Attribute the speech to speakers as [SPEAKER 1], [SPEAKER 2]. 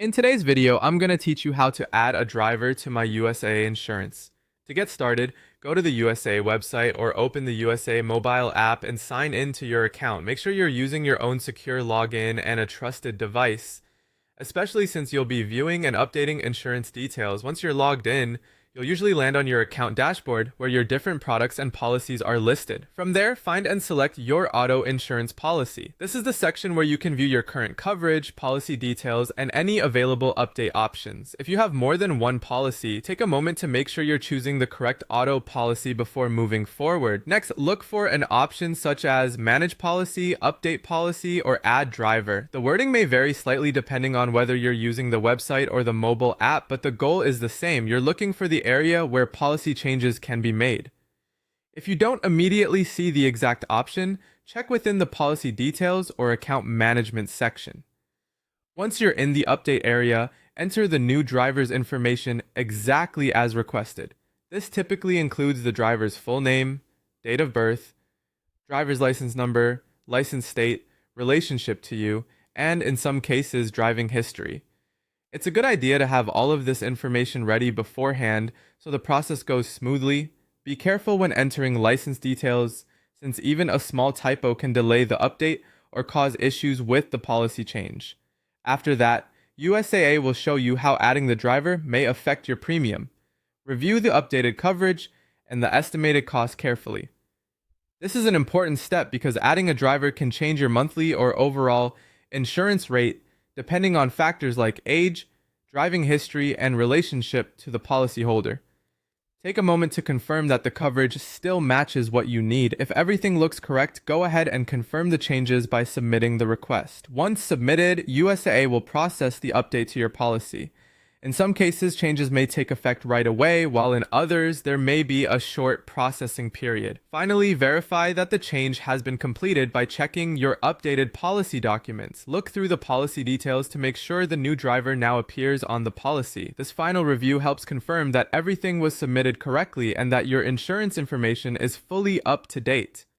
[SPEAKER 1] In today's video, I'm going to teach you how to add a driver to my USA insurance. To get started, go to the USA website or open the USA mobile app and sign in to your account. Make sure you're using your own secure login and a trusted device, especially since you'll be viewing and updating insurance details. Once you're logged in, you'll usually land on your account dashboard where your different products and policies are listed. From there, find and select your auto insurance policy. This is the section where you can view your current coverage, policy details, and any available update options. If you have more than one policy, take a moment to make sure you're choosing the correct auto policy before moving forward. Next, look for an option such as Manage Policy, Update Policy, or Add Driver. The wording may vary slightly depending on whether you're using the website or the mobile app, but the goal is the same. You're looking for the area where policy changes can be made. If you don't immediately see the exact option, check within the policy details or account management section. Once you're in the update area, enter the new driver's information exactly as requested. This typically includes the driver's full name, date of birth, driver's license number, license state, relationship to you, and in some cases, driving history. It's a good idea to have all of this information ready beforehand so the process goes smoothly. Be careful when entering license details, since even a small typo can delay the update or cause issues with the policy change. After that, USAA will show you how adding the driver may affect your premium. Review the updated coverage and the estimated cost carefully. This is an important step because adding a driver can change your monthly or overall insurance rate depending on factors like age, driving history, and relationship to the policyholder. Take a moment to confirm that the coverage still matches what you need. If everything looks correct, go ahead and confirm the changes by submitting the request. Once submitted, USAA will process the update to your policy. In some cases, changes may take effect right away, while in others, there may be a short processing period. Finally, verify that the change has been completed by checking your updated policy documents. Look through the policy details to make sure the new driver now appears on the policy. This final review helps confirm that everything was submitted correctly and that your insurance information is fully up to date.